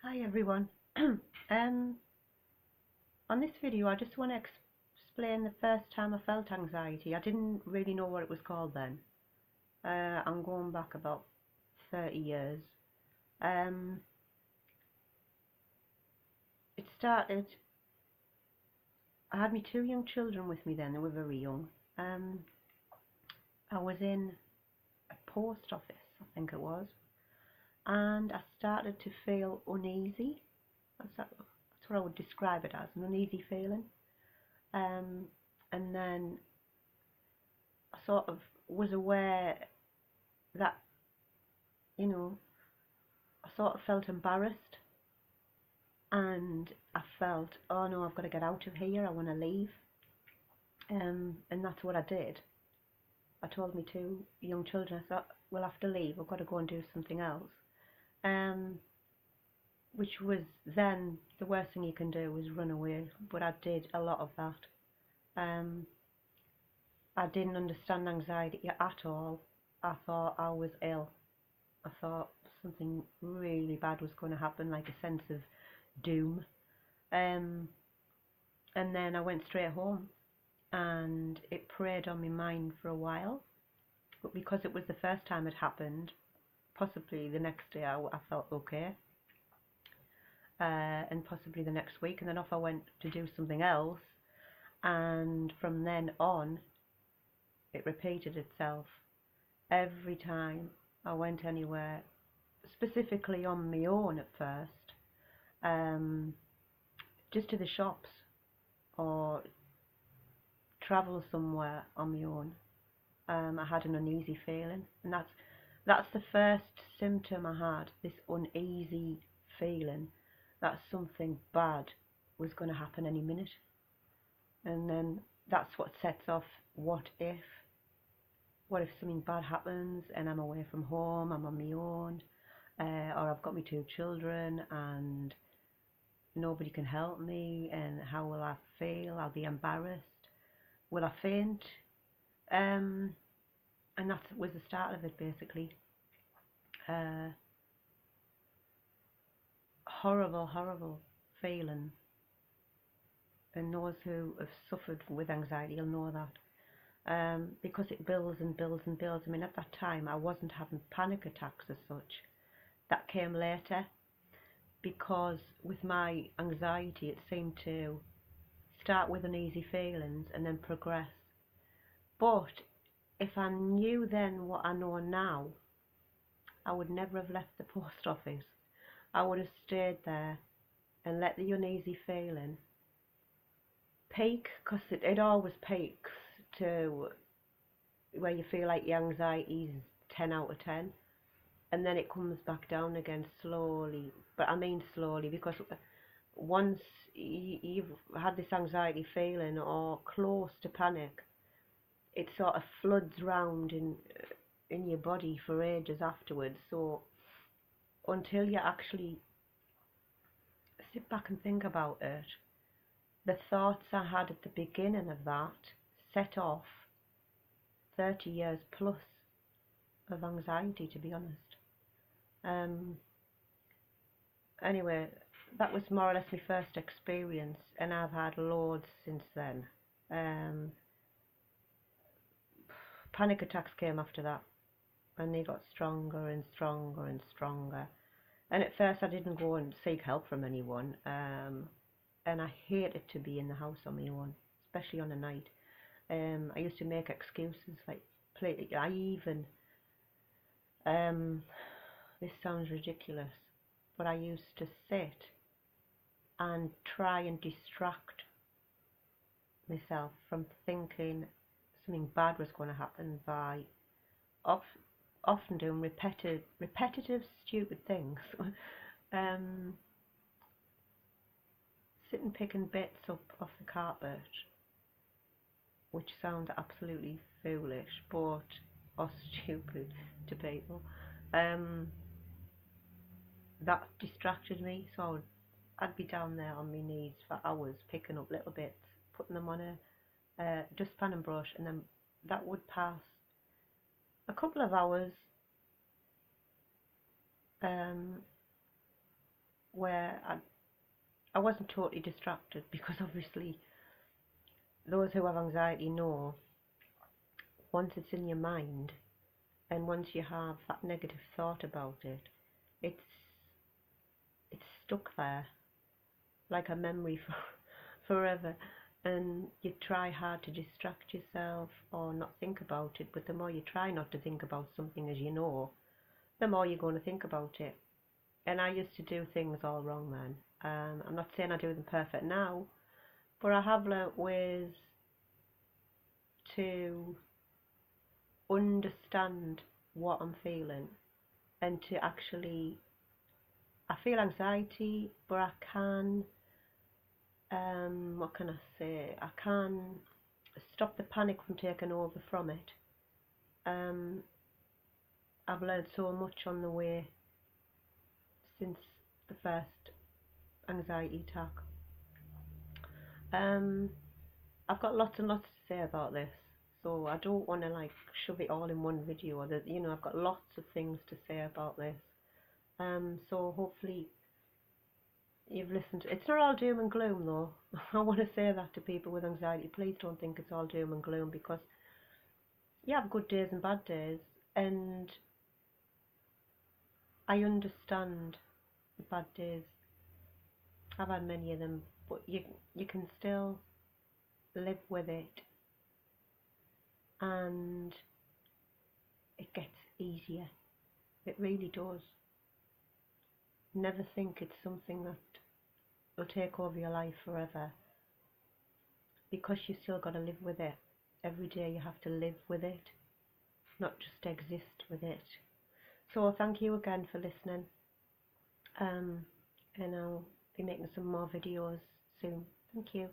Hi everyone. On this video I just want to explain the first time I felt anxiety. I didn't really know what it was called then. I'm going back about 30 years. Um, it started, I had my two young children with me then, they were very young. I was in a post office, I think it was, and I started to feel uneasy. That's what I would describe it as, an uneasy feeling. Um, and then I sort of was aware that, you know, I sort of felt embarrassed, and I felt, oh no, I've got to get out of here, I want to leave. And that's what I did. I told me two young children, I thought, we'll have to leave, I've got to go and do something else. Which was then the worst thing you can do was run away, but I did a lot of that. I didn't understand anxiety at all. I thought I was ill. I thought something really bad was going to happen, like a sense of doom. And then I went straight home, and it preyed on my mind for a while. But because it was the first time it happened, possibly the next day I felt okay, and possibly the next week, and then off I went to do something else, and from then on it repeated itself every time I went anywhere, specifically on my own at first, just to the shops or travel somewhere on my own. I had an uneasy feeling, and that's the first symptom I had, this uneasy feeling that something bad was going to happen any minute. And then that's what sets off what if something bad happens and I'm away from home, I'm on my own, or I've got my two children and nobody can help me, and how will I feel? I'll be embarrassed. Will I faint? And that was the start of it, basically. Horrible, horrible feeling. And those who have suffered with anxiety will know that. Because it builds and builds and builds. I mean, at that time I wasn't having panic attacks as such. That came later, because with my anxiety it seemed to start with uneasy feelings and then progress. But if I knew then what I know now, I would never have left the post office. I would have stayed there and let the uneasy feeling peak, because it always peaks to where you feel like your anxiety is 10 out of 10, and then it comes back down again slowly. But I mean slowly, because once you've had this anxiety feeling or close to panic, it sort of floods round in your body for ages afterwards. So until you actually sit back and think about it, the thoughts I had at the beginning of that set off 30 years plus of anxiety, to be honest. Anyway, that was more or less my first experience, and I've had loads since then. Panic attacks came after that, and they got stronger and stronger and stronger. And at first I didn't go and seek help from anyone, and I hated to be in the house on my own, especially on a night. I used to make excuses, like I even, this sounds ridiculous, but I used to sit and try and distract myself from thinking something bad was going to happen by often doing repetitive stupid things. Sitting picking bits up off the carpet, which sound absolutely foolish, or stupid to people. That distracted me, so I'd be down there on my knees for hours picking up little bits, putting them on a dustpan and brush, and then that would pass a couple of hours, where I wasn't totally distracted, because obviously those who have anxiety know once it's in your mind and once you have that negative thought about it, it's stuck there like a memory for forever. And you try hard to distract yourself or not think about it, but the more you try not to think about something, as you know, the more you're going to think about it. And I used to do things all wrong then. I'm not saying I do them perfect now, but I have learnt ways to understand what I'm feeling and to actually, I feel anxiety, but I can, what can I say? I can stop the panic from taking over from it. I've learned so much on the way since the first anxiety attack. I've got lots and lots to say about this, so I don't want to like shove it all in one video. Or that, I've got lots of things to say about this. So hopefully you've listened. It's not all doom and gloom though. I want to say that to people with anxiety. Please don't think it's all doom and gloom, because you have good days and bad days, and I understand the bad days. I've had many of them, but you can still live with it, and it gets easier. It really does. Never think it's something that will take over your life forever, because you still got to live with it. Every day you have to live with it, not just exist with it. So thank you again for listening, and I'll be making some more videos soon. Thank you.